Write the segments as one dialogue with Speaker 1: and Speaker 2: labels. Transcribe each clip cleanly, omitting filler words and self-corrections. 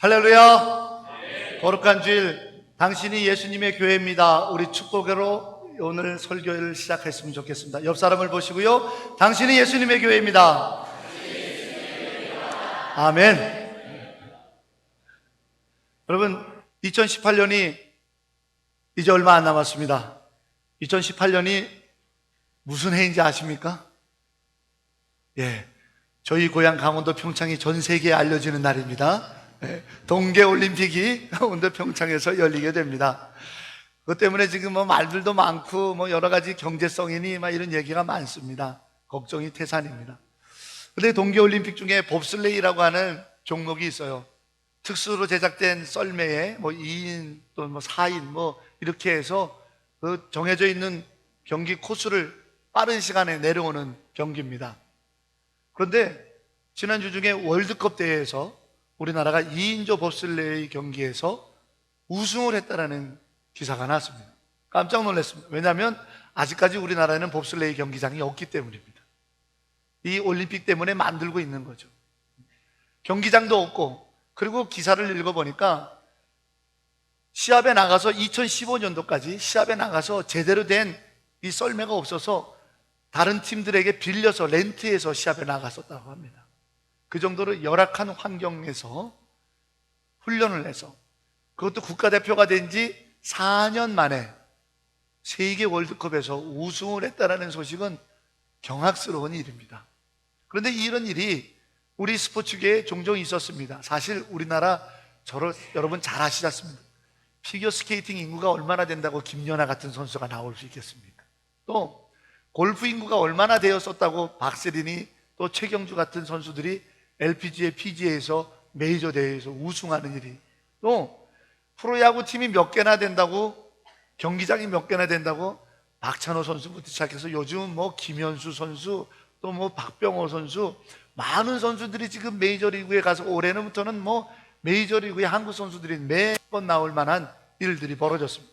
Speaker 1: 할렐루야. 거룩한 주일, 당신이 예수님의 교회입니다. 우리 축복으로 오늘 설교를 시작했으면 좋겠습니다. 옆 사람을 보시고요, 당신이 예수님의 교회입니다. 아멘. 여러분, 2018년이 이제 얼마 안 남았습니다. 2018년이 무슨 해인지 아십니까? 저희 고향 강원도 평창이 전 세계에 알려지는 날입니다. 동계올림픽이 강원도 평창에서 열리게 됩니다. 그것 때문에 지금 말들도 많고 여러 가지 경제성이니 이런 얘기가 많습니다. 걱정이 태산입니다. 그런데 동계올림픽 중에 봅슬레이라고 하는 종목이 있어요. 특수로 제작된 썰매에 2인 또 4인 이렇게 해서 그 정해져 있는 경기 코스를 빠른 시간에 내려오는 경기입니다. 그런데 지난주 중에 월드컵 대회에서 우리나라가 2인조 봅슬레이 경기에서 우승을 했다는 기사가 나왔습니다. 깜짝 놀랐습니다. 왜냐하면 아직까지 우리나라에는 봅슬레이 경기장이 없기 때문입니다. 이 올림픽 때문에 만들고 있는 거죠. 경기장도 없고, 그리고 기사를 읽어보니까 시합에 나가서 2015년도까지 시합에 나가서 제대로 된 이 썰매가 없어서 다른 팀들에게 빌려서 렌트해서 시합에 나갔었다고 합니다. 그 정도로 열악한 환경에서 훈련을 해서, 그것도 국가대표가 된 지 4년 만에 세계 월드컵에서 우승을 했다는 소식은 경악스러운 일입니다. 그런데 이런 일이 우리 스포츠계에 종종 있었습니다. 사실 우리나라 여러분 잘 아시지 않습니까? 피겨스케이팅 인구가 얼마나 된다고 김연아 같은 선수가 나올 수 있겠습니까? 또 골프 인구가 얼마나 되었었다고 박세린이 또 최경주 같은 선수들이 LPGA, PGA에서 메이저 대회에서 우승하는 일이, 또 프로야구 팀이 몇 개나 된다고, 경기장이 몇 개나 된다고 박찬호 선수부터 시작해서 요즘은 김현수 선수, 또 박병호 선수, 많은 선수들이 지금 메이저리그에 가서 올해부터는 메이저리그의 한국 선수들이 매번 나올 만한 일들이 벌어졌습니다.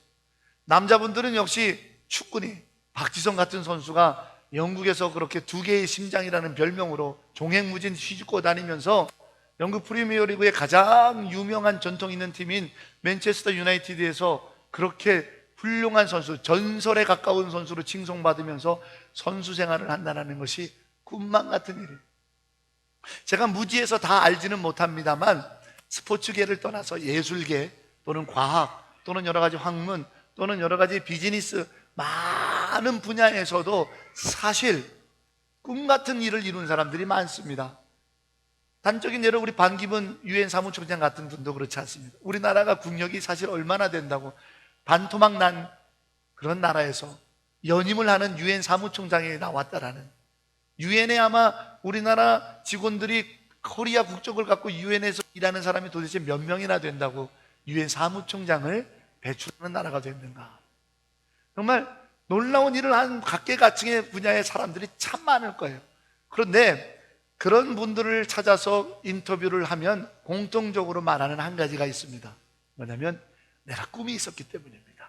Speaker 1: 남자분들은 역시 축구니 박지성 같은 선수가 영국에서 그렇게 2개의 심장이라는 별명으로 종횡무진 휘짓고 다니면서 영국 프리미어리그의 가장 유명한 전통 있는 팀인 맨체스터 유나이티드에서 그렇게 훌륭한 선수, 전설에 가까운 선수로 칭송받으면서 선수 생활을 한다는 것이 꿈만 같은 일이에요. 제가 무지해서 다 알지는 못합니다만 스포츠계를 떠나서 예술계 또는 과학 또는 여러 가지 학문 또는 여러 가지 비즈니스 많은 분야에서도 사실 꿈 같은 일을 이룬 사람들이 많습니다. 단적인 예로 우리 반기문 유엔 사무총장 같은 분도 그렇지 않습니다. 우리나라가 국력이 사실 얼마나 된다고 반토막 난 그런 나라에서 연임을 하는 유엔 사무총장이 나왔다라는, 유엔에 아마 우리나라 직원들이 코리아 국적을 갖고 유엔에서 일하는 사람이 도대체 몇 명이나 된다고 유엔 사무총장을 배출하는 나라가 됐는가. 정말 놀라운 일을 한 각계각층의 분야의 사람들이 참 많을 거예요. 그런데 그런 분들을 찾아서 인터뷰를 하면 공통적으로 말하는 한 가지가 있습니다. 뭐냐면 내가 꿈이 있었기 때문입니다.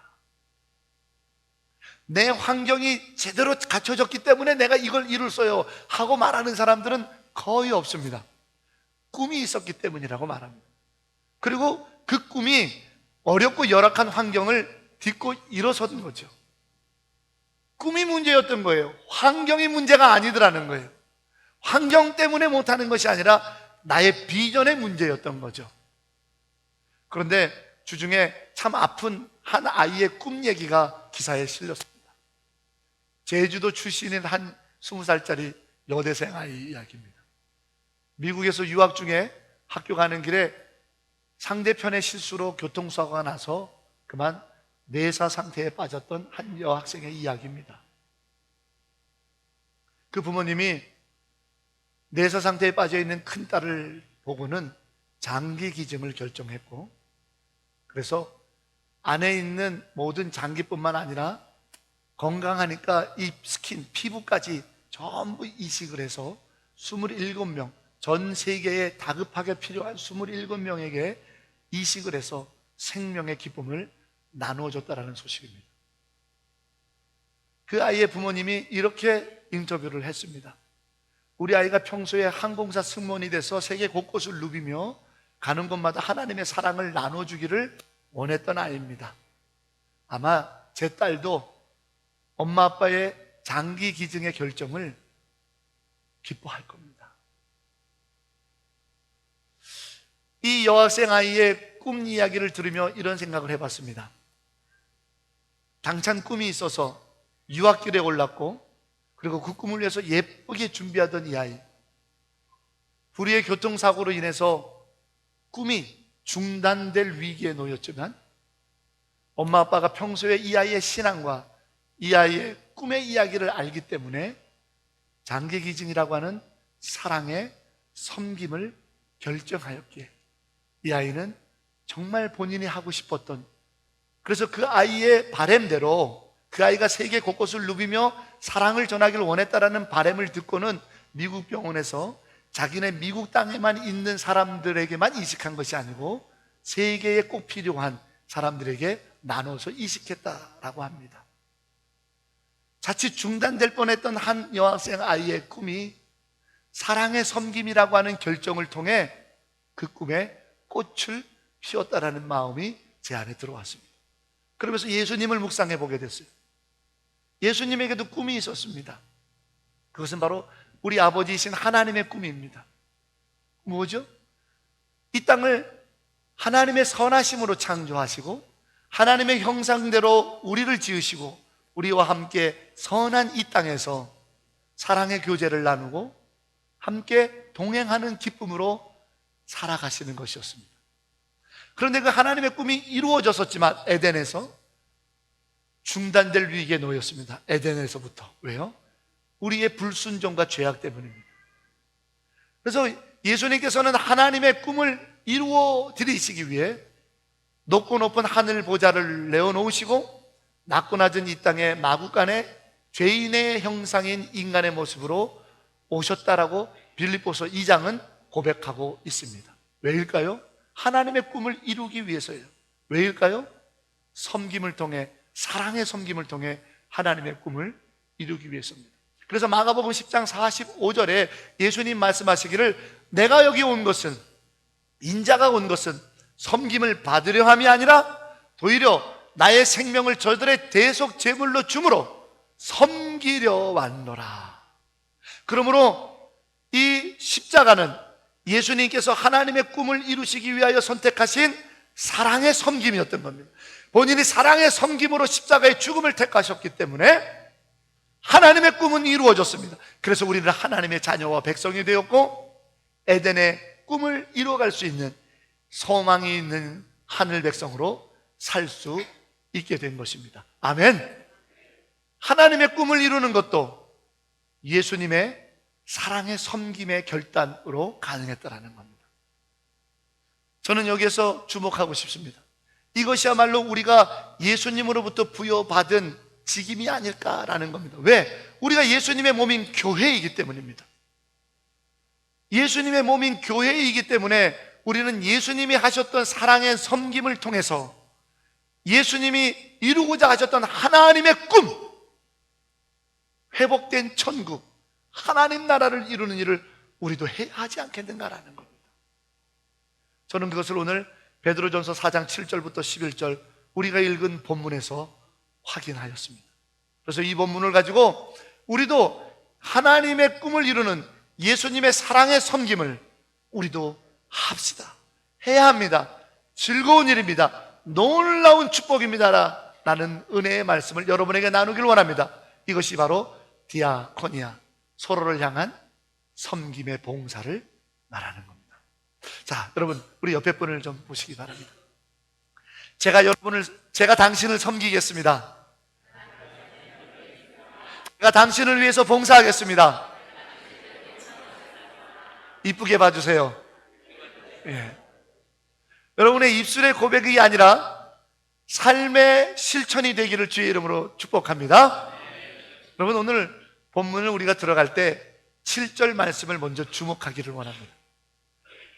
Speaker 1: 내 환경이 제대로 갖춰졌기 때문에 내가 이걸 이뤘어요 하고 말하는 사람들은 거의 없습니다. 꿈이 있었기 때문이라고 말합니다. 그리고 그 꿈이 어렵고 열악한 환경을 딛고 일어선 거죠. 꿈이 문제였던 거예요. 환경이 문제가 아니더라는 거예요. 환경 때문에 못하는 것이 아니라 나의 비전의 문제였던 거죠. 그런데 주중에 참 아픈 한 아이의 꿈 얘기가 기사에 실렸습니다. 제주도 출신인 한 20살짜리 여대생 아이 이야기입니다. 미국에서 유학 중에 학교 가는 길에 상대편의 실수로 교통사고가 나서 그만 뇌사 상태에 빠졌던 한 여학생의 이야기입니다. 그 부모님이 뇌사 상태에 빠져있는 큰딸을 보고는 장기 기증을 결정했고, 그래서 안에 있는 모든 장기뿐만 아니라 건강하니까 입, 스킨, 피부까지 전부 이식을 해서 27명, 전 세계에 다급하게 필요한 27명에게 이식을 해서 생명의 기쁨을 나누어줬다라는 소식입니다. 그 아이의 부모님이 이렇게 인터뷰를 했습니다. 우리 아이가 평소에 항공사 승무원이 돼서 세계 곳곳을 누비며 가는 곳마다 하나님의 사랑을 나눠주기를 원했던 아이입니다. 아마 제 딸도 엄마 아빠의 장기 기증의 결정을 기뻐할 겁니다. 이 여학생 아이의 꿈 이야기를 들으며 이런 생각을 해봤습니다. 당찬 꿈이 있어서 유학길에 올랐고, 그리고 그 꿈을 위해서 예쁘게 준비하던 이 아이, 불의의 교통사고로 인해서 꿈이 중단될 위기에 놓였지만 엄마 아빠가 평소에 이 아이의 신앙과 이 아이의 꿈의 이야기를 알기 때문에 장기기증이라고 하는 사랑의 섬김을 결정하였기에 이 아이는 정말 본인이 하고 싶었던, 그래서 그 아이의 바램대로 그 아이가 세계 곳곳을 누비며 사랑을 전하기를 원했다라는 바램을 듣고는 미국 병원에서 자기네 미국 땅에만 있는 사람들에게만 이식한 것이 아니고 세계에 꼭 필요한 사람들에게 나눠서 이식했다라고 합니다. 자칫 중단될 뻔했던 한 여학생 아이의 꿈이 사랑의 섬김이라고 하는 결정을 통해 그 꿈에 꽃을 피웠다라는 마음이 제 안에 들어왔습니다. 그러면서 예수님을 묵상해 보게 됐어요. 예수님에게도 꿈이 있었습니다. 그것은 바로 우리 아버지이신 하나님의 꿈입니다. 뭐죠? 이 땅을 하나님의 선하심으로 창조하시고 하나님의 형상대로 우리를 지으시고 우리와 함께 선한 이 땅에서 사랑의 교제를 나누고 함께 동행하는 기쁨으로 살아가시는 것이었습니다. 그런데 그 하나님의 꿈이 이루어졌었지만 에덴에서 중단될 위기에 놓였습니다. 에덴에서부터. 왜요? 우리의 불순종과 죄악 때문입니다. 그래서 예수님께서는 하나님의 꿈을 이루어 드리시기 위해 높고 높은 하늘 보좌를 내어놓으시고 낮고 낮은 이 땅에 마구간에 죄인의 형상인 인간의 모습으로 오셨다라고 빌립보서 2장은 고백하고 있습니다. 왜일까요? 하나님의 꿈을 이루기 위해서예요. 왜일까요? 섬김을 통해, 사랑의 섬김을 통해 하나님의 꿈을 이루기 위해서입니다. 그래서 마가복음 10장 45절에 예수님 말씀하시기를 내가 여기 온 것은, 인자가 온 것은 섬김을 받으려 함이 아니라 도리어 나의 생명을 저들의 대속 제물로 주므로 섬기려 왔노라. 그러므로 이 십자가는 예수님께서 하나님의 꿈을 이루시기 위하여 선택하신 사랑의 섬김이었던 겁니다. 본인이 사랑의 섬김으로 십자가의 죽음을 택하셨기 때문에 하나님의 꿈은 이루어졌습니다. 그래서 우리는 하나님의 자녀와 백성이 되었고 에덴의 꿈을 이루어갈 수 있는 소망이 있는 하늘 백성으로 살 수 있게 된 것입니다. 아멘. 하나님의 꿈을 이루는 것도 예수님의 사랑의 섬김의 결단으로 가능했다라는 겁니다. 저는 여기에서 주목하고 싶습니다. 이것이야말로 우리가 예수님으로부터 부여받은 직임이 아닐까라는 겁니다. 왜? 우리가 예수님의 몸인 교회이기 때문입니다. 예수님의 몸인 교회이기 때문에 우리는 예수님이 하셨던 사랑의 섬김을 통해서 예수님이 이루고자 하셨던 하나님의 꿈, 회복된 천국, 하나님 나라를 이루는 일을 우리도 해야 하지 않겠는가라는 겁니다. 저는 그것을 오늘 베드로전서 4장 7절부터 11절 우리가 읽은 본문에서 확인하였습니다. 그래서 이 본문을 가지고 우리도 하나님의 꿈을 이루는 예수님의 사랑의 섬김을 우리도 합시다. 해야 합니다. 즐거운 일입니다. 놀라운 축복입니다. 라는 은혜의 말씀을 여러분에게 나누길 원합니다. 이것이 바로 디아코니아, 서로를 향한 섬김의 봉사를 말하는 겁니다. 자, 여러분, 우리 옆에 분을 좀 보시기 바랍니다. 제가 당신을 섬기겠습니다. 제가 당신을 위해서 봉사하겠습니다. 이쁘게 봐주세요. 예. 여러분의 입술의 고백이 아니라 삶의 실천이 되기를 주의 이름으로 축복합니다. 여러분, 오늘 본문을 우리가 들어갈 때 7절 말씀을 먼저 주목하기를 원합니다.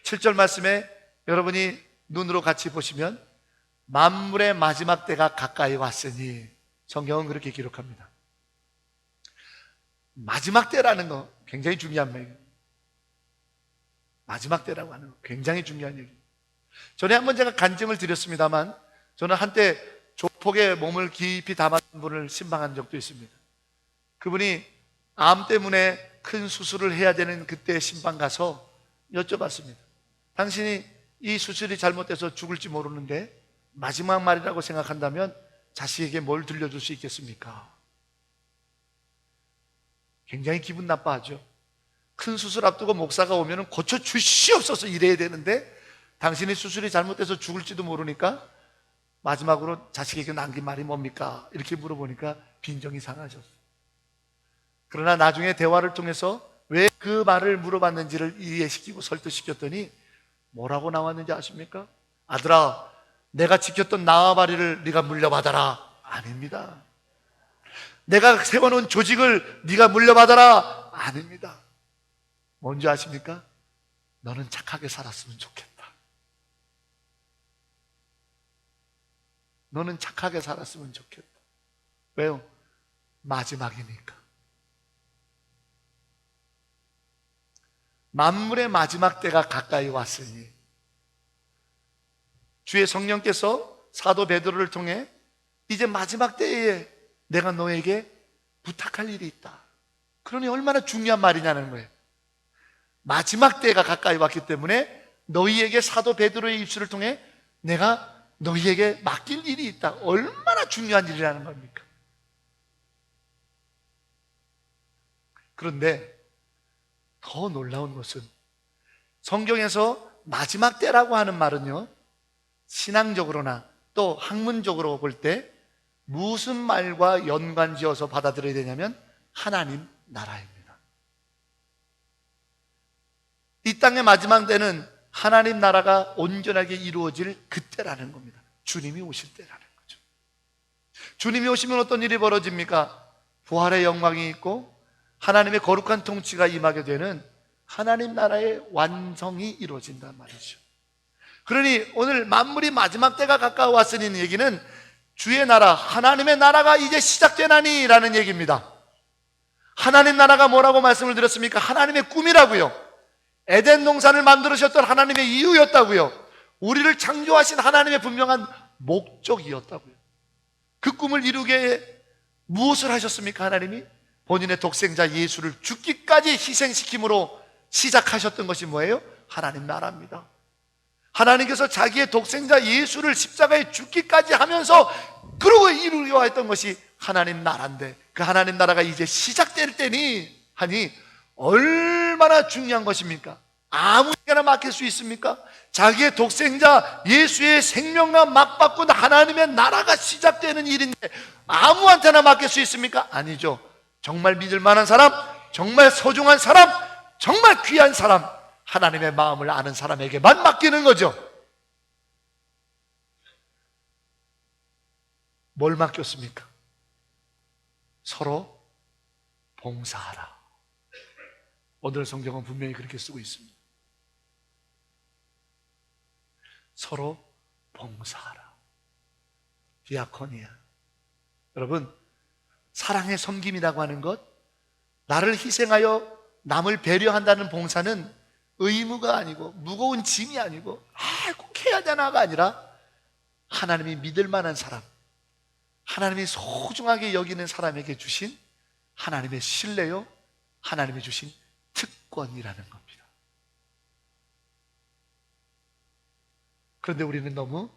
Speaker 1: 7절 말씀에 여러분이 눈으로 같이 보시면 만물의 마지막 때가 가까이 왔으니, 성경은 그렇게 기록합니다. 마지막 때라는 거 굉장히 중요한 말이에요. 마지막 때라고 하는 거 굉장히 중요한 얘기예요. 전에 한번 제가 간증을 드렸습니다만, 저는 한때 조폭에 몸을 깊이 담았던 분을 신방한 적도 있습니다. 그분이 암 때문에 큰 수술을 해야 되는 그때 신방 가서 여쭤봤습니다. 당신이 이 수술이 잘못돼서 죽을지 모르는데 마지막 말이라고 생각한다면 자식에게 뭘 들려줄 수 있겠습니까? 굉장히 기분 나빠하죠. 큰 수술 앞두고 목사가 오면 고쳐주시옵소서 이래야 되는데, 당신이 수술이 잘못돼서 죽을지도 모르니까 마지막으로 자식에게 남긴 말이 뭡니까? 이렇게 물어보니까 빈정이 상하셨어요. 그러나 나중에 대화를 통해서 왜 그 말을 물어봤는지를 이해시키고 설득시켰더니 뭐라고 나왔는지 아십니까? 아들아, 내가 지켰던 나와바리를 네가 물려받아라. 아닙니다. 내가 세워놓은 조직을 네가 물려받아라. 아닙니다. 뭔지 아십니까? 너는 착하게 살았으면 좋겠다. 너는 착하게 살았으면 좋겠다. 왜요? 마지막이니까. 만물의 마지막 때가 가까이 왔으니 주의 성령께서 사도 베드로를 통해 이제 마지막 때에 내가 너에게 부탁할 일이 있다. 그러니 얼마나 중요한 말이냐는 거예요. 마지막 때가 가까이 왔기 때문에 너희에게 사도 베드로의 입술을 통해 내가 너희에게 맡길 일이 있다. 얼마나 중요한 일이라는 겁니까? 그런데 더 놀라운 것은 성경에서 마지막 때라고 하는 말은요, 신앙적으로나 또 학문적으로 볼 때 무슨 말과 연관지어서 받아들여야 되냐면 하나님 나라입니다. 이 땅의 마지막 때는 하나님 나라가 온전하게 이루어질 그때라는 겁니다. 주님이 오실 때라는 거죠. 주님이 오시면 어떤 일이 벌어집니까? 부활의 영광이 있고 하나님의 거룩한 통치가 임하게 되는 하나님 나라의 완성이 이루어진단 말이죠. 그러니 오늘 만물이 마지막 때가 가까워왔으니 얘기는 주의 나라, 하나님의 나라가 이제 시작되나니 라는 얘기입니다. 하나님 나라가 뭐라고 말씀을 드렸습니까? 하나님의 꿈이라고요. 에덴 동산을 만들으셨던 하나님의 이유였다고요. 우리를 창조하신 하나님의 분명한 목적이었다고요. 그 꿈을 이루게 무엇을 하셨습니까? 하나님이 본인의 독생자 예수를 죽기까지 희생시킴으로 시작하셨던 것이 뭐예요? 하나님 나라입니다. 하나님께서 자기의 독생자 예수를 십자가에 죽기까지 하면서 그러고 이루려 했던 것이 하나님 나라인데, 그 하나님 나라가 이제 시작될 때니 하니 얼마나 중요한 것입니까? 아무에게나 맡길 수 있습니까? 자기의 독생자 예수의 생명과 맞바꾼 하나님의 나라가 시작되는 일인데 아무한테나 맡길 수 있습니까? 아니죠. 정말 믿을 만한 사람, 정말 소중한 사람, 정말 귀한 사람, 하나님의 마음을 아는 사람에게만 맡기는 거죠. 뭘 맡겼습니까? 서로 봉사하라. 오늘 성경은 분명히 그렇게 쓰고 있습니다. 서로 봉사하라. 디아코니아. 여러분, 사랑의 섬김이라고 하는 것, 나를 희생하여 남을 배려한다는 봉사는 의무가 아니고 무거운 짐이 아니고 꼭 해야 되나가 아니라 하나님이 믿을 만한 사람, 하나님이 소중하게 여기는 사람에게 주신 하나님의 신뢰요, 하나님이 주신 특권이라는 겁니다. 그런데 우리는 너무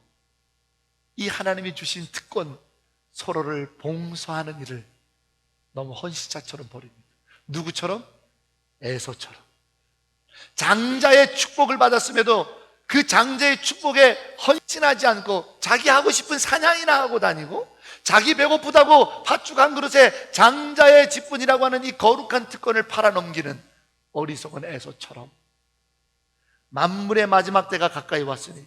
Speaker 1: 이 하나님이 주신 특권, 서로를 봉사하는 일을 너무 헌신자처럼 버립니다. 누구처럼? 에서처럼. 장자의 축복을 받았음에도 그 장자의 축복에 헌신하지 않고 자기 하고 싶은 사냥이나 하고 다니고, 자기 배고프다고 팥죽 한 그릇에 장자의 직분이라고 하는 이 거룩한 특권을 팔아넘기는 어리석은 에서처럼 만물의 마지막 때가 가까이 왔으니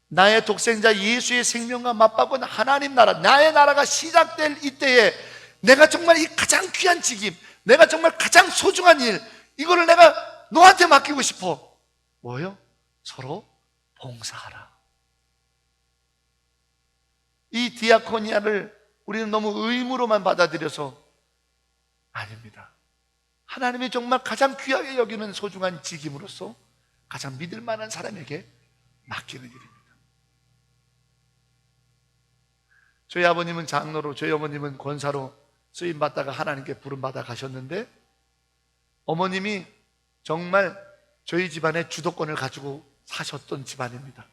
Speaker 1: 나의 독생자 예수의 생명과 맞바꾼 하나님 나라, 나의 나라가 시작될 이때에 내가 정말 이 가장 귀한 직임, 내가 정말 가장 소중한 일, 이거를 내가 너한테 맡기고 싶어. 뭐요? 서로 봉사하라. 이 디아코니아를 우리는 너무 의무로만 받아들여서 아닙니다. 하나님이 정말 가장 귀하게 여기는 소중한 직임으로서 가장 믿을 만한 사람에게 맡기는 일입니다. 저희 아버님은 장로로, 저희 어머님은 권사로 쓰임받다가 하나님께 부름받아 가셨는데, 어머님이 정말 저희 집안의 주도권을 가지고 사셨던 집안입니다.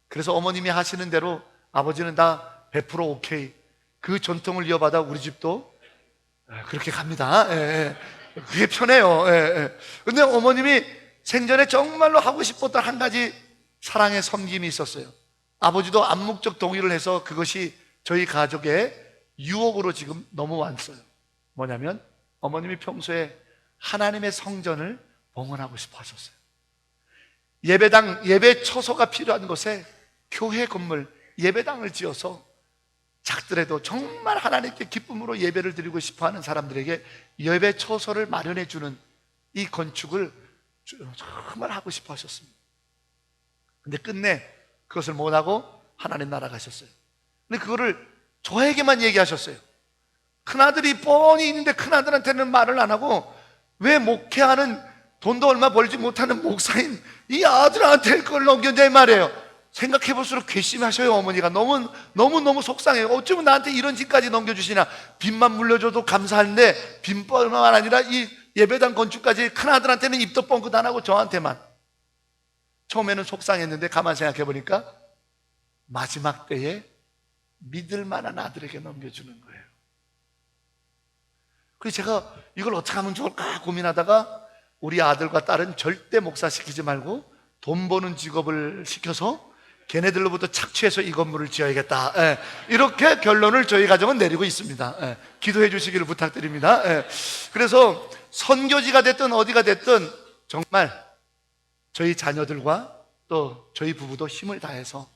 Speaker 1: 그래서 어머님이 하시는 대로 아버지는 다 100% 오케이. 그 전통을 이어받아 우리 집도 그렇게 갑니다. 그게 편해요. 근데 어머님이 생전에 정말로 하고 싶었던 한 가지 사랑의 섬김이 있었어요. 아버지도 암묵적 동의를 해서 그것이 저희 가족의 유혹으로 지금 넘어왔어요. 뭐냐면 어머님이 평소에 하나님의 성전을 봉헌하고 싶어 하셨어요. 예배당, 예배 처소가 필요한 곳에 교회 건물, 예배당을 지어서 작더라도 정말 하나님께 기쁨으로 예배를 드리고 싶어 하는 사람들에게 예배 처소를 마련해 주는 이 건축을 정말 하고 싶어 하셨습니다. 근데 끝내 그것을 못하고 하나님 나라 가셨어요. 근데 그거를 저에게만 얘기하셨어요. 큰아들이 뻔히 있는데 큰아들한테는 말을 안 하고 왜 목회하는 돈도 얼마 벌지 못하는 목사인 이 아들한테 그걸 넘겼냐 이 말이에요. 생각해 볼수록 괘씸하셔요. 어머니가 너무 속상해요. 어쩌면 나한테 이런 짓까지 넘겨주시냐. 빚만 물려줘도 감사한데 빚뿐만 아니라 이 예배당 건축까지 큰아들한테는 입도 뻥끗 안 하고 저한테만. 처음에는 속상했는데 가만 생각해 보니까 마지막 때에 믿을 만한 아들에게 넘겨주는 거예요. 그래서 제가 이걸 어떻게 하면 좋을까 고민하다가 우리 아들과 딸은 절대 목사 시키지 말고 돈 버는 직업을 시켜서 걔네들로부터 착취해서 이 건물을 지어야겠다. 이렇게 결론을 저희 가정은 내리고 있습니다. 기도해 주시기를 부탁드립니다. 그래서 선교지가 됐든 어디가 됐든 정말 저희 자녀들과 또 저희 부부도 힘을 다해서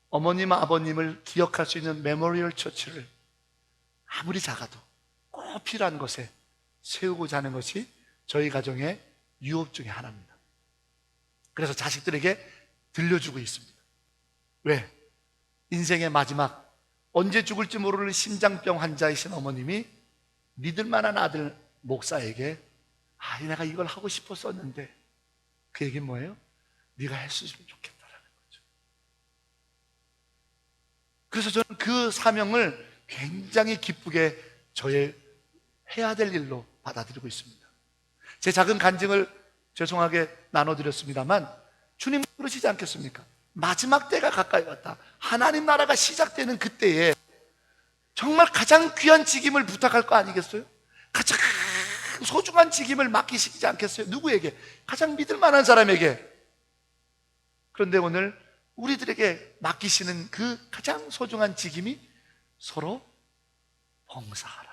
Speaker 1: 어머님 아버님을 기억할 수 있는 메모리얼 처치를 아무리 작아도 꼭 필요한 곳에 세우고자 하는 것이 저희 가정의 유업 중에 하나입니다. 그래서 자식들에게 들려주고 있습니다. 왜? 인생의 마지막, 언제 죽을지 모르는 심장병 환자이신 어머님이 믿을 만한 아들 목사에게 내가 이걸 하고 싶었었는데 그 얘기는 뭐예요? 네가 했으면 좋겠다라는 거죠. 그래서 저는 그 사명을 굉장히 기쁘게 저의 해야 될 일로 받아들이고 있습니다. 제 작은 간증을 죄송하게 나눠드렸습니다만 주님 그러시지 않겠습니까? 마지막 때가 가까이 왔다. 하나님 나라가 시작되는 그때에 정말 가장 귀한 직임을 부탁할 거 아니겠어요? 가장 소중한 직임을 맡기시지 않겠어요? 누구에게? 가장 믿을 만한 사람에게. 그런데 오늘 우리들에게 맡기시는 그 가장 소중한 직임이 서로 봉사하라.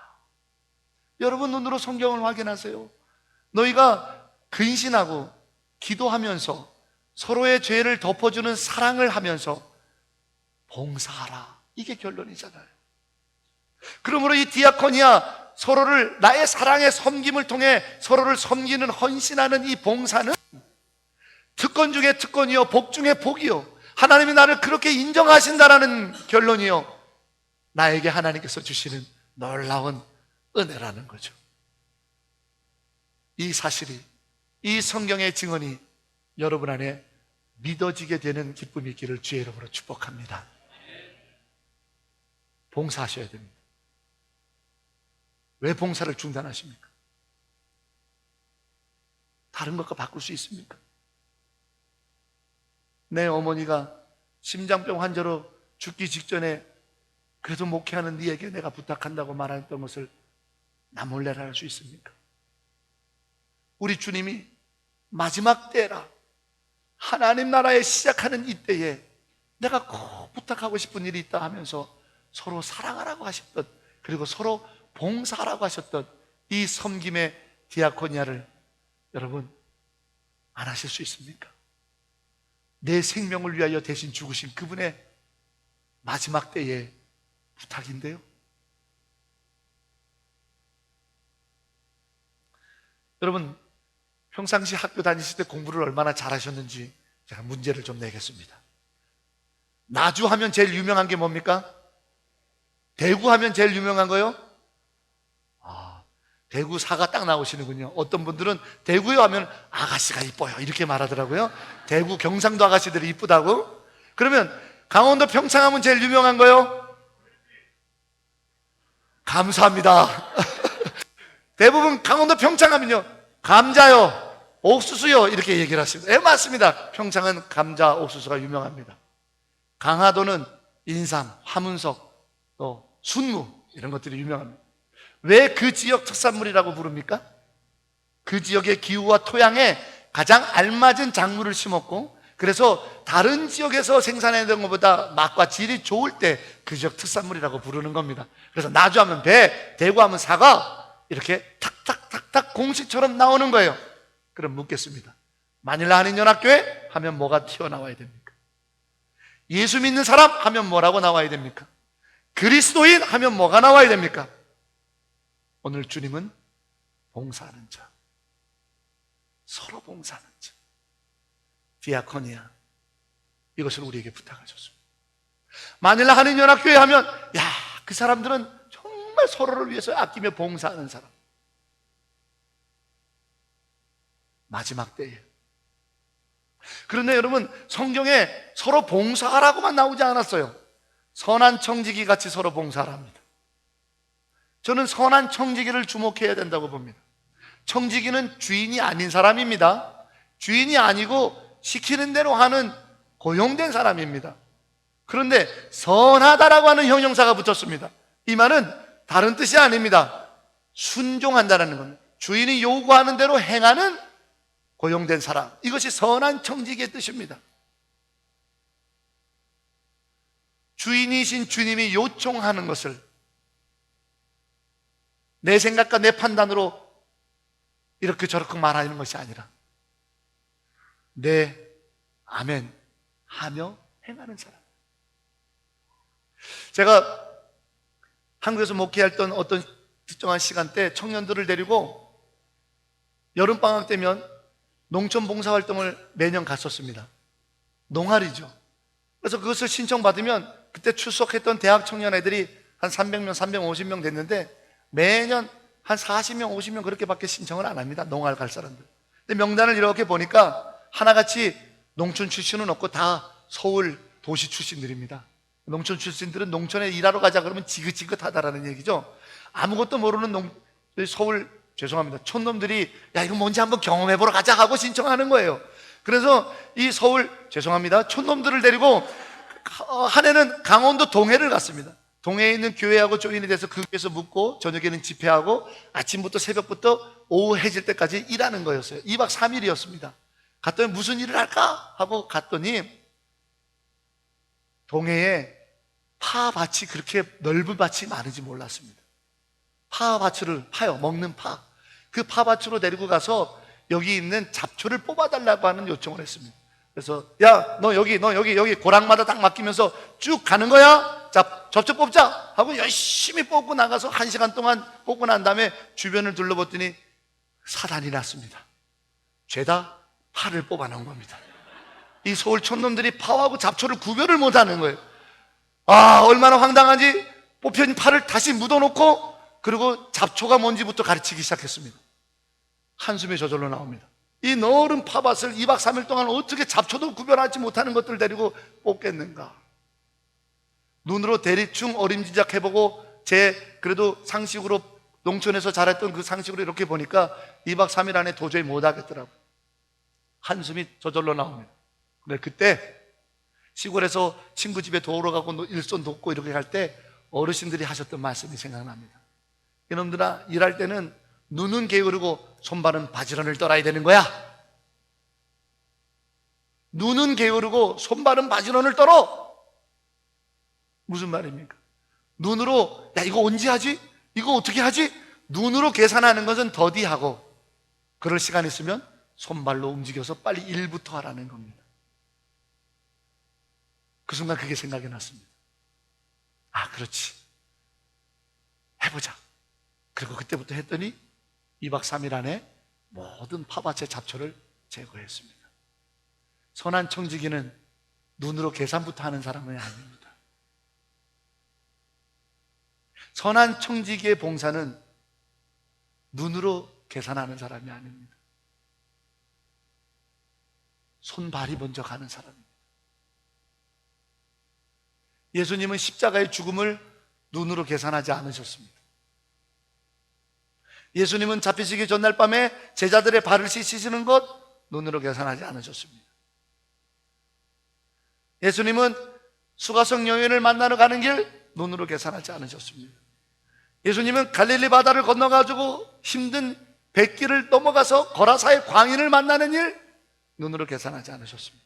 Speaker 1: 여러분 눈으로 성경을 확인하세요. 너희가 근신하고 기도하면서 서로의 죄를 덮어주는 사랑을 하면서 봉사하라. 이게 결론이잖아요. 그러므로 이 디아코니아, 서로를 나의 사랑의 섬김을 통해 서로를 섬기는 헌신하는 이 봉사는 특권 중에 특권이요, 복 중에 복이요, 하나님이 나를 그렇게 인정하신다라는 결론이요, 나에게 하나님께서 주시는 놀라운 은혜라는 거죠. 이 사실이, 이 성경의 증언이 여러분 안에 믿어지게 되는 기쁨이 있기를 주의 이름으로 축복합니다. 봉사하셔야 됩니다. 왜 봉사를 중단하십니까? 다른 것과 바꿀 수 있습니까? 내 어머니가 심장병 환자로 죽기 직전에 그래도 목회하는 네에게 내가 부탁한다고 말했던 것을 나 몰래 할 수 있습니까? 우리 주님이 마지막 때라, 하나님 나라에 시작하는 이때에 내가 꼭 부탁하고 싶은 일이 있다 하면서 서로 사랑하라고 하셨던, 그리고 서로 봉사하라고 하셨던 이 섬김의 디아코니아를 여러분 안 하실 수 있습니까? 내 생명을 위하여 대신 죽으신 그분의 마지막 때의 부탁인데요. 여러분 평상시 학교 다니실 때 공부를 얼마나 잘하셨는지 제가 문제를 좀 내겠습니다. 나주 하면 제일 유명한 게 뭡니까? 대구 하면 제일 유명한 거요? 대구사가 딱 나오시는군요. 어떤 분들은 대구에 하면 아가씨가 이뻐요 이렇게 말하더라고요. 대구 경상도 아가씨들이 이쁘다고. 그러면 강원도 평창하면 제일 유명한 거요? 감사합니다. 대부분 강원도 평창하면요 감자요, 옥수수요 이렇게 얘기를 하십니다. 예, 맞습니다. 평창은 감자, 옥수수가 유명합니다. 강화도는 인삼, 화문석, 또 순무 이런 것들이 유명합니다. 왜 그 지역 특산물이라고 부릅니까? 그 지역의 기후와 토양에 가장 알맞은 작물을 심었고, 그래서 다른 지역에서 생산해낸 것보다 맛과 질이 좋을 때 그 지역 특산물이라고 부르는 겁니다. 그래서 나주하면 배, 대구하면 사과 이렇게 탁탁탁탁 공식처럼 나오는 거예요. 그럼 묻겠습니다. 마닐라 한인연합교회 하면 뭐가 튀어나와야 됩니까? 예수 믿는 사람 하면 뭐라고 나와야 됩니까? 그리스도인 하면 뭐가 나와야 됩니까? 오늘 주님은 봉사하는 자, 서로 봉사하는 자, 디아코니아, 이것을 우리에게 부탁하셨습니다. 마닐라 한인연합교회 하면 그 사람들은 정말 서로를 위해서 아끼며 봉사하는 사람. 마지막 때에. 그런데 여러분, 성경에 서로 봉사하라고만 나오지 않았어요. 선한 청지기 같이 서로 봉사합니다. 저는 선한 청지기를 주목해야 된다고 봅니다. 청지기는 주인이 아닌 사람입니다. 주인이 아니고 시키는 대로 하는 고용된 사람입니다. 그런데 선하다라고 하는 형용사가 붙었습니다. 이 말은 다른 뜻이 아닙니다. 순종한다는 겁니다. 주인이 요구하는 대로 행하는 고용된 사람, 이것이 선한 청지기의 뜻입니다. 주인이신 주님이 요청하는 것을 내 생각과 내 판단으로 이렇게 저렇게 말하는 것이 아니라 네, 아멘 하며 행하는 사람. 제가 한국에서 목회했던 어떤 특정한 시간대 청년들을 데리고 여름방학 되면 농촌 봉사활동을 매년 갔었습니다. 농활이죠. 그래서 그것을 신청받으면 그때 출석했던 대학 청년 애들이 한 300명, 350명 됐는데 매년 한 40명, 50명 그렇게밖에 신청을 안 합니다. 농활 갈 사람들. 근데 명단을 이렇게 보니까 하나같이 농촌 출신은 없고 다 서울 도시 출신들입니다. 농촌 출신들은 농촌에 일하러 가자 그러면 지긋지긋하다라는 얘기죠. 아무것도 모르는 서울, 죄송합니다, 촌놈들이 야 이거 뭔지 한번 경험해보러 가자 하고 신청하는 거예요. 그래서 이 서울, 죄송합니다, 촌놈들을 데리고 한 해는 강원도 동해를 갔습니다. 동해에 있는 교회하고 조인이 돼서 그 교회에서 묵고 저녁에는 집회하고 아침부터 새벽부터 오후 해질 때까지 일하는 거였어요. 2박 3일이었습니다 갔더니 무슨 일을 할까 하고 갔더니 동해에 파밭이 그렇게 넓은 밭이 많은지 몰랐습니다. 파밭을 파요, 먹는 파. 그 파밭으로 데리고 가서 여기 있는 잡초를 뽑아달라고 하는 요청을 했습니다. 그래서 야, 너 여기 고랑마다 딱 맡기면서 쭉 가는 거야. 자, 잡초 뽑자 하고 열심히 뽑고 나가서 1시간 동안 뽑고 난 다음에 주변을 둘러봤더니 사단이 났습니다. 죄다 파를 뽑아놓은 겁니다. 이 서울 촌놈들이 파하고 잡초를 구별을 못하는 거예요. 얼마나 황당한지. 뽑힌 파를 다시 묻어놓고 그리고 잡초가 뭔지부터 가르치기 시작했습니다. 한숨이 저절로 나옵니다. 이 넓은 파밭을 2박 3일 동안 어떻게 잡초도 구별하지 못하는 것들 데리고 뽑겠는가. 눈으로 대리충 어림지작 해보고 그래도 상식으로 농촌에서 자랐던 그 상식으로 이렇게 보니까 2박 3일 안에 도저히 못하겠더라고요. 한숨이 저절로 나옵니다. 근데 그때 시골에서 친구 집에 도우러 가고 일손 돕고 이렇게 갈 때 어르신들이 하셨던 말씀이 생각납니다. 이놈들아, 일할 때는 눈은 게으르고 손발은 바지런을 떨어야 되는 거야. 눈은 게으르고 손발은 바지런을 떨어. 무슨 말입니까? 눈으로 야 이거 언제 하지? 이거 어떻게 하지? 눈으로 계산하는 것은 더디하고, 그럴 시간 있으면 손발로 움직여서 빨리 일부터 하라는 겁니다. 그 순간 그게 생각이 났습니다. 그렇지, 해보자. 그리고 그때부터 했더니 2박 3일 안에 모든 파밭의 잡초를 제거했습니다. 선한 청지기는 눈으로 계산부터 하는 사람은 아닙니다. 선한 청지기의 봉사는 눈으로 계산하는 사람이 아닙니다. 손발이 먼저 가는 사람입니다. 예수님은 십자가의 죽음을 눈으로 계산하지 않으셨습니다. 예수님은 잡히시기 전날 밤에 제자들의 발을 씻으시는 것 눈으로 계산하지 않으셨습니다. 예수님은 수가성 여인을 만나러 가는 길 눈으로 계산하지 않으셨습니다. 예수님은 갈릴리 바다를 건너가지고 힘든 백길을 넘어가서 거라사의 광인을 만나는 일 눈으로 계산하지 않으셨습니다.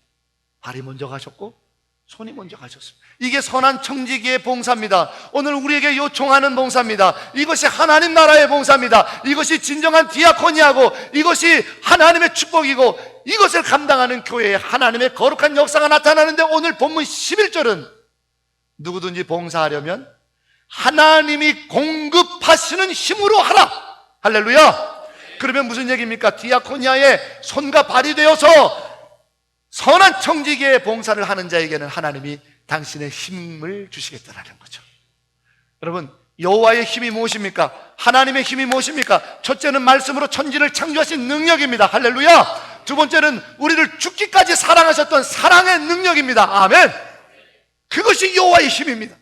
Speaker 1: 발이 먼저 가셨고 손이 먼저 가셨습니다. 이게 선한 청지기의 봉사입니다. 오늘 우리에게 요청하는 봉사입니다. 이것이 하나님 나라의 봉사입니다. 이것이 진정한 디아코니아고 이것이 하나님의 축복이고 이것을 감당하는 교회에 하나님의 거룩한 역사가 나타나는데 오늘 본문 11절은 누구든지 봉사하려면 하나님이 공급하시는 힘으로 하라. 할렐루야. 그러면 무슨 얘기입니까? 디아코니아의 손과 발이 되어서 선한 청지기의 봉사를 하는 자에게는 하나님이 당신의 힘을 주시겠다라는 거죠. 여러분, 여호와의 힘이 무엇입니까? 하나님의 힘이 무엇입니까? 첫째는 말씀으로 천지를 창조하신 능력입니다. 할렐루야. 두 번째는 우리를 죽기까지 사랑하셨던 사랑의 능력입니다. 아멘. 그것이 여호와의 힘입니다.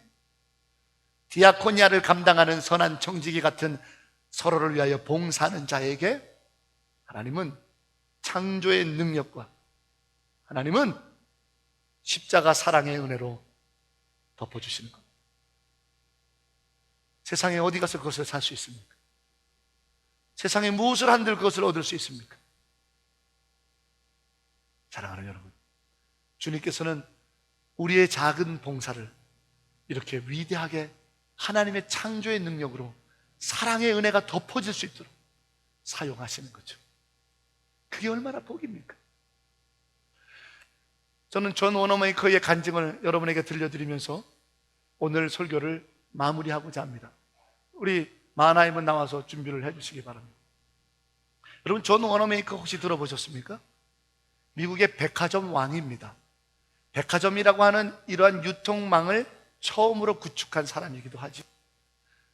Speaker 1: 디아코니아를 감당하는 선한 청지기 같은 서로를 위하여 봉사하는 자에게 하나님은 창조의 능력과 하나님은 십자가 사랑의 은혜로 덮어주시는 겁니다. 세상에 어디 가서 그것을 살 수 있습니까? 세상에 무엇을 한들 그것을 얻을 수 있습니까? 사랑하는 여러분, 주님께서는 우리의 작은 봉사를 이렇게 위대하게 하나님의 창조의 능력으로 사랑의 은혜가 덮어질 수 있도록 사용하시는 거죠. 그게 얼마나 복입니까? 저는 존 워너메이커의 간증을 여러분에게 들려드리면서 오늘 설교를 마무리하고자 합니다. 우리 마나임은 나와서 준비를 해주시기 바랍니다. 여러분, 존 워너메이커 혹시 들어보셨습니까? 미국의 백화점 왕입니다. 백화점이라고 하는 이러한 유통망을 처음으로 구축한 사람이기도 하죠.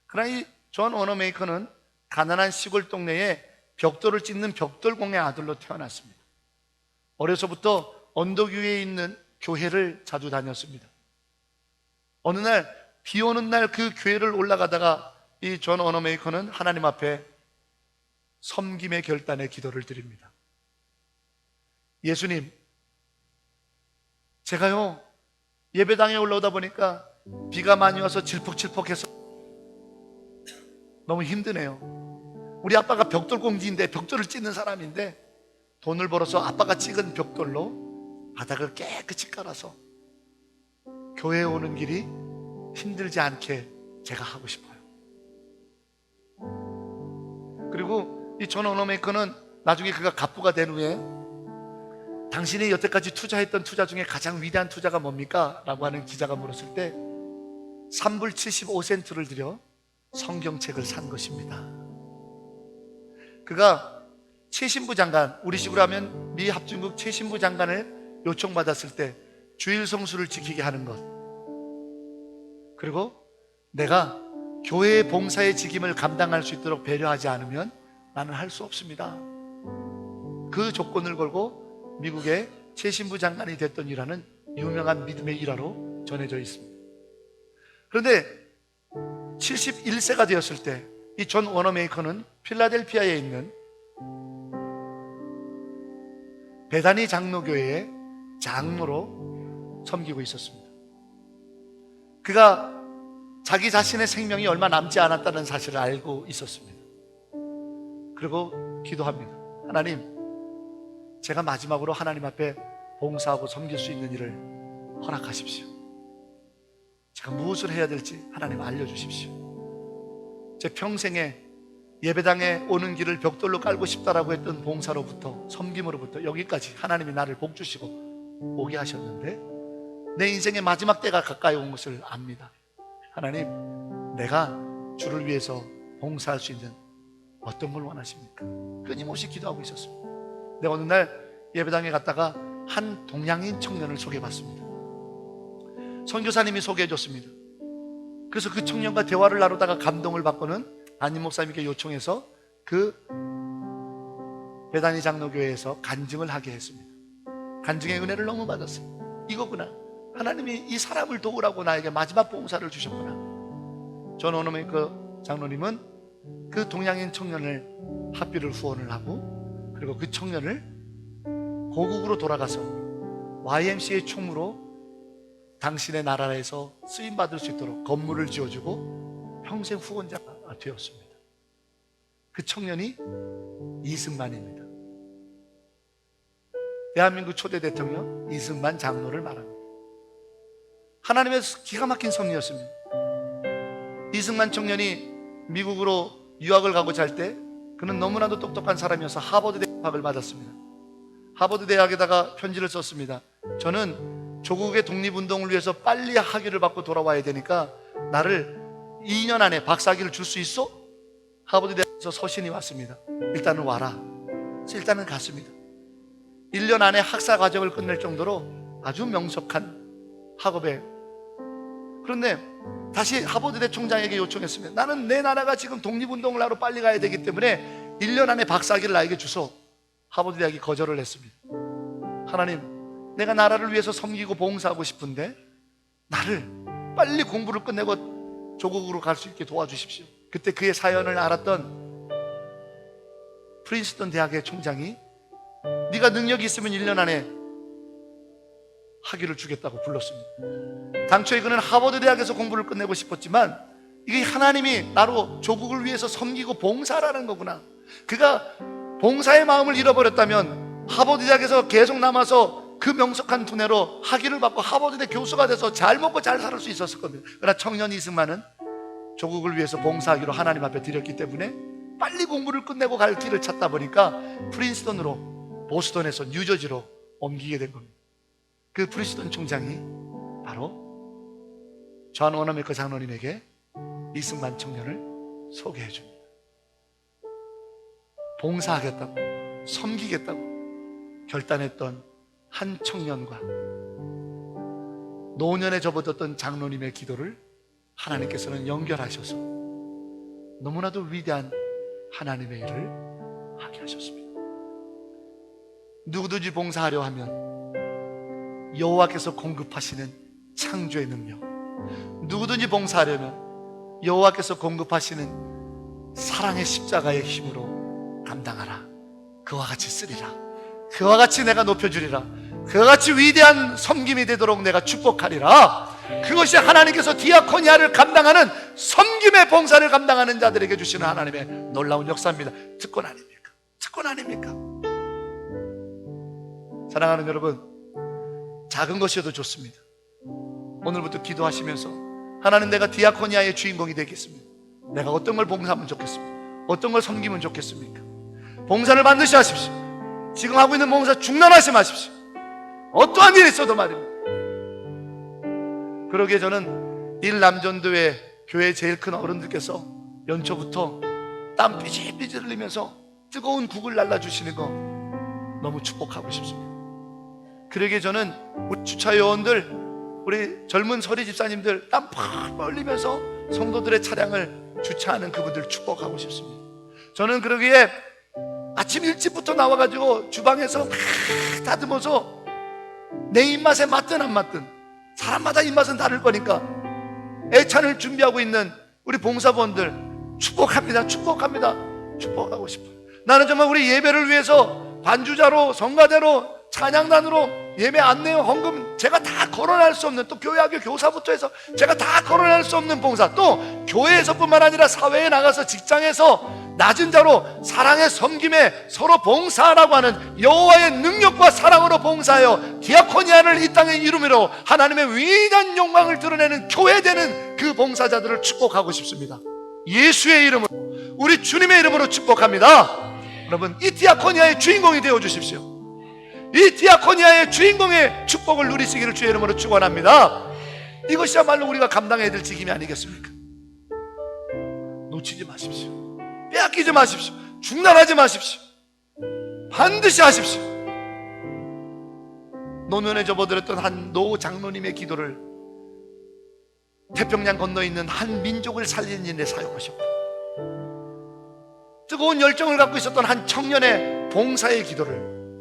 Speaker 1: 그러나 이 존 워너메이커는 가난한 시골 동네에 벽돌을 찢는 벽돌공의 아들로 태어났습니다. 어려서부터 언덕 위에 있는 교회를 자주 다녔습니다. 어느 날 비 오는 날 그 교회를 올라가다가 이 존 워너메이커는 하나님 앞에 섬김의 결단의 기도를 드립니다. 예수님, 제가요 예배당에 올라오다 보니까 비가 많이 와서 질퍽질퍽해서 너무 힘드네요. 우리 아빠가 벽돌공지인데 벽돌을 찢는 사람인데 돈을 벌어서 아빠가 찍은 벽돌로 바닥을 깨끗이 깔아서 교회에 오는 길이 힘들지 않게 제가 하고 싶어요. 그리고 이 존 워너메이커는 나중에 그가 갑부가 된 후에 당신이 여태까지 투자했던 투자 중에 가장 위대한 투자가 뭡니까? 라고 하는 기자가 물었을 때 3불 75센트를 들여 성경책을 산 것입니다. 그가 최신부 장관, 우리식으로 하면 미 합중국 최신부 장관을 요청받았을 때 주일 성수를 지키게 하는 것, 그리고 내가 교회의 봉사의 직임을 감당할 수 있도록 배려하지 않으면 나는 할 수 없습니다. 그 조건을 걸고 미국의 최신부 장관이 됐더니라는 유명한 믿음의 일화로 전해져 있습니다. 그런데 71세가 되었을 때 이 존 워너메이커는 필라델피아에 있는 베다니 장로교회의 장로로 섬기고 있었습니다. 그가 자기 자신의 생명이 얼마 남지 않았다는 사실을 알고 있었습니다. 그리고 기도합니다. 하나님, 제가 마지막으로 하나님 앞에 봉사하고 섬길 수 있는 일을 허락하십시오. 제가 무엇을 해야 될지 하나님 알려주십시오. 제 평생에 예배당에 오는 길을 벽돌로 깔고 싶다라고 했던 봉사로부터, 섬김으로부터 여기까지 하나님이 나를 복주시고 오게 하셨는데 내 인생의 마지막 때가 가까이 온 것을 압니다. 하나님, 내가 주를 위해서 봉사할 수 있는 어떤 걸 원하십니까? 끊임없이 기도하고 있었습니다. 근데 어느 날 예배당에 갔다가 한 동양인 청년을 소개받습니다. 선교사님이 소개해줬습니다. 그래서 그 청년과 대화를 나누다가 감동을 받고는 담임 목사님께 요청해서 그 베다니 장로교회에서 간증을 하게 했습니다. 간증의 은혜를 너무 받았어요. 이거구나, 하나님이 이 사람을 도우라고 나에게 마지막 봉사를 주셨구나. 존 오너메이커 장로님은 그 동양인 청년을 합비를 후원을 하고, 그리고 그 청년을 고국으로 돌아가서 YMCA 총무로 당신의 나라에서 쓰임받을 수 있도록 건물을 지어주고 평생 후원자가 되었습니다. 그 청년이 이승만입니다. 대한민국 초대 대통령 이승만 장로를 말합니다. 하나님의 기가 막힌 섭리였습니다. 이승만 청년이 미국으로 유학을 가고자 할 때 그는 너무나도 똑똑한 사람이어서 하버드 대학을 받았습니다. 하버드 대학에다가 편지를 썼습니다. 저는 조국의 독립운동을 위해서 빨리 학위를 받고 돌아와야 되니까 나를 2년 안에 박사학위를 줄 수 있어? 하버드 대학에서 서신이 왔습니다. 일단은 와라. 그래서 일단은 갔습니다. 1년 안에 학사 과정을 끝낼 정도로 아주 명석한 학업에, 그런데 다시 하버드대 총장에게 요청했습니다. 나는 내 나라가 지금 독립운동을 하러 빨리 가야 되기 때문에 1년 안에 박사학위를 나에게 주소. 하버드 대학이 거절을 했습니다. 하나님, 내가 나라를 위해서 섬기고 봉사하고 싶은데 나를 빨리 공부를 끝내고 조국으로 갈 수 있게 도와주십시오. 그때 그의 사연을 알았던 프린스턴 대학의 총장이 네가 능력이 있으면 1년 안에 학위를 주겠다고 불렀습니다. 당초에 그는 하버드 대학에서 공부를 끝내고 싶었지만 이게 하나님이 나로 조국을 위해서 섬기고 봉사라는 거구나. 그가 봉사의 마음을 잃어버렸다면 하버드 대학에서 계속 남아서 그 명석한 두뇌로 학위를 받고 하버드대 교수가 돼서 잘 먹고 잘 살 수 있었을 겁니다. 그러나 청년 이승만은 조국을 위해서 봉사하기로 하나님 앞에 드렸기 때문에 빨리 공부를 끝내고 갈 길을 찾다 보니까 프린스턴으로, 보스턴에서 뉴저지로 옮기게 된 겁니다. 그 프린스턴 총장이 바로 존 워너메이커 장로님에게 이승만 청년을 소개해 줍니다. 봉사하겠다고, 섬기겠다고 결단했던 한 청년과 노년에 접어들었던 장로님의 기도를 하나님께서는 연결하셔서 너무나도 위대한 하나님의 일을 하게 하셨습니다. 누구든지 봉사하려 하면 여호와께서 공급하시는 창조의 능력, 누구든지 봉사하려면 여호와께서 공급하시는 사랑의 십자가의 힘으로 감당하라. 그와 같이 쓰리라. 그와 같이 내가 높여주리라. 그와 같이 위대한 섬김이 되도록 내가 축복하리라. 그것이 하나님께서 디아코니아를 감당하는 섬김의 봉사를 감당하는 자들에게 주시는 하나님의 놀라운 역사입니다. 특권 아닙니까? 특권 아닙니까? 사랑하는 여러분, 작은 것이어도 좋습니다. 오늘부터 기도하시면서 하나님, 내가 디아코니아의 주인공이 되겠습니다. 내가 어떤 걸 봉사하면 좋겠습니까? 어떤 걸 섬기면 좋겠습니까? 봉사를 반드시 하십시오. 지금 하고 있는 봉사 중단하지 마십시오. 어떠한 일이 있어도 말입니다. 그러기에 저는 일남전도회 교회 제일 큰 어른들께서 연초부터 땀 삐질삐질 흘리면서 뜨거운 국을 날라주시는 거 너무 축복하고 싶습니다. 그러기에 저는 우리 주차 요원들, 우리 젊은 서리 집사님들 땀 팍 흘리면서 성도들의 차량을 주차하는 그분들 축복하고 싶습니다. 저는 그러기에 아침 일찍부터 나와가지고 주방에서 막 다듬어서 내 입맛에 맞든 안 맞든, 사람마다 입맛은 다를 거니까 애찬을 준비하고 있는 우리 봉사원들 축복합니다. 축복합니다. 축복하고 싶어요. 나는 정말 우리 예배를 위해서 반주자로, 성가대로, 찬양단으로 예배 안내요, 헌금 제가 다 거론할 수 없는, 또 교회학교 교사부터 해서 제가 다 거론할 수 없는 봉사, 또 교회에서뿐만 아니라 사회에 나가서 직장에서 낮은 자로 사랑의 섬김에 서로 봉사하라고 하는 여호와의 능력과 사랑으로 봉사하여 디아코니아를 이 땅에 이루므로 하나님의 위대한 영광을 드러내는 교회 되는 그 봉사자들을 축복하고 싶습니다. 예수의 이름으로, 우리 주님의 이름으로 축복합니다. 여러분, 이 디아코니아의 주인공이 되어 주십시오. 이 디아코니아의 주인공의 축복을 누리시기를 주의 이름으로 축원합니다. 이것이야말로 우리가 감당해야 될 직임이 아니겠습니까? 놓치지 마십시오. 빼앗기지 마십시오. 중단하지 마십시오. 반드시 하십시오. 노면에 접어들었던 한 노 장로님의 기도를 태평양 건너에 있는 한 민족을 살리는 일에 사용하셨고, 뜨거운 열정을 갖고 있었던 한 청년의 봉사의 기도를,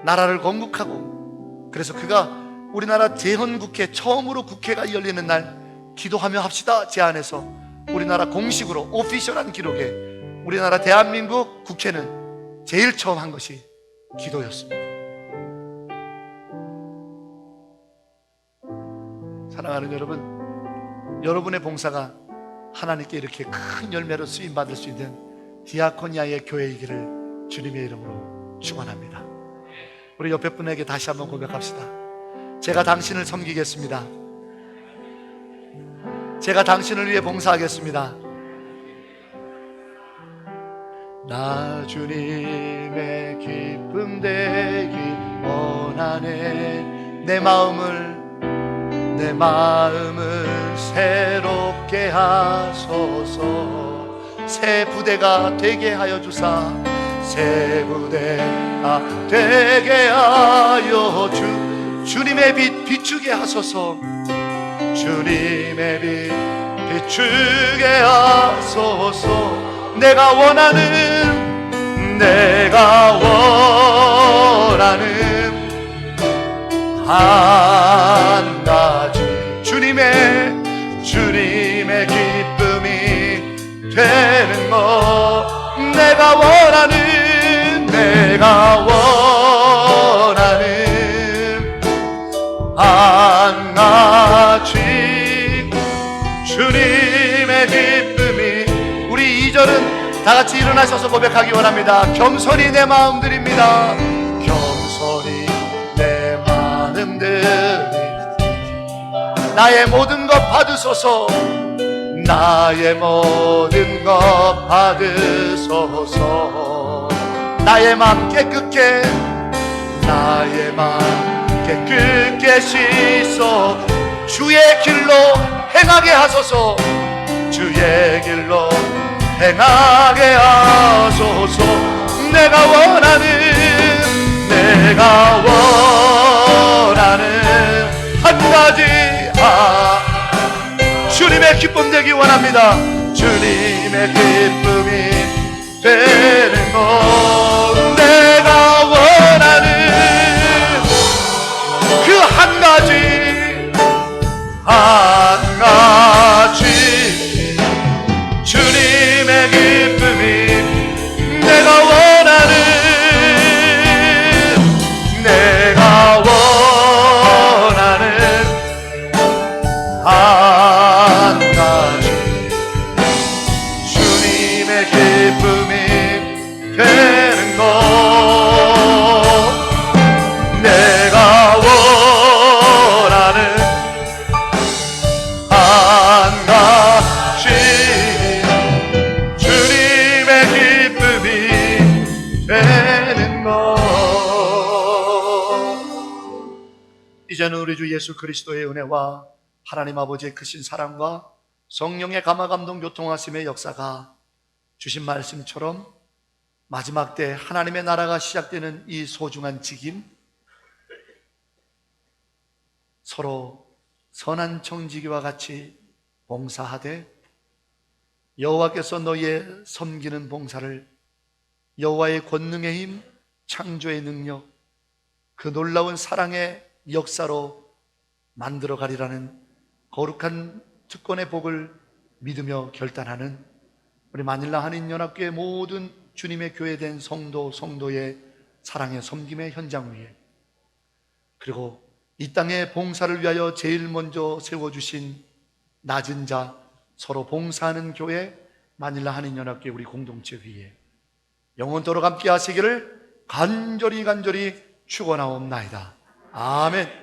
Speaker 1: 나라를 건국하고, 그래서 그가 우리나라 재헌국회 처음으로 국회가 열리는 날 기도하며 합시다 제안해서 우리나라 공식으로 오피셜한 기록에 우리나라 대한민국 국회는 제일 처음 한 것이 기도였습니다. 사랑하는 여러분, 여러분의 봉사가 하나님께 이렇게 큰 열매로 쓰임받을 수 있는 디아코니아의 교회이기를 주님의 이름으로 축원합니다. 우리 옆에 분에게 다시 한번 고백합시다. 제가 당신을 섬기겠습니다. 제가 당신을 위해 봉사하겠습니다. 나 주님의 기쁨 되기 원하네. 내 마음을 새롭게 하소서. 새 부대가 되게 하여 주사, 새 부대가 되게 하여 주님의 빛 비추게 하소서. 주님의 빛 비추게 하소서. 내가 원하는 한 가지, 주님의 기쁨이 되는 것. 내가 원하는 한 가지, 주님의 기쁨이. 우리 2절은 다 같이 일어나셔서 고백하기 원합니다. 겸손히 내 마음 드립니다. 겸손히 내 마음 드립니다. 나의 모든 것 받으소서. 나의 모든 것 받으소서. 나의 마음 깨끗게 씻어 주의 길로 행하게 하소서. 주의 길로 행하게 하소서. 내가 원하는 한 가지, 주님의 기쁨 되기 원합니다. 주님의 기쁨이 되는 것. 내가 원하는 그 한 가지, 주님의 기쁨이. 내가 원하는 한 가지, 주님의 기쁨이 되는 것. 내가 원하는 한 가지, 주님의 기쁨이 되는 것. 이제는 우리 주 예수 그리스도의 은혜와 하나님 아버지의 크신 사랑과 성령의 감화감동 교통하심의 역사가 주신 말씀처럼 마지막 때 하나님의 나라가 시작되는 이 소중한 직임, 서로 선한 청지기와 같이 봉사하되 여호와께서 너희의 섬기는 봉사를 여호와의 권능의 힘, 창조의 능력, 그 놀라운 사랑의 역사로 만들어 가리라는 거룩한 특권의 복을 믿으며 결단하는 우리 마닐라 한인연합교회 모든 주님의 교회된 성도의 사랑의 섬김의 현장 위에, 그리고 이 땅의 봉사를 위하여 제일 먼저 세워주신 낮은 자, 서로 봉사하는 교회 마닐라 한인연합교회 우리 공동체 위에 영원토록 함께 하시기를 간절히 축원하옵나이다. 아멘.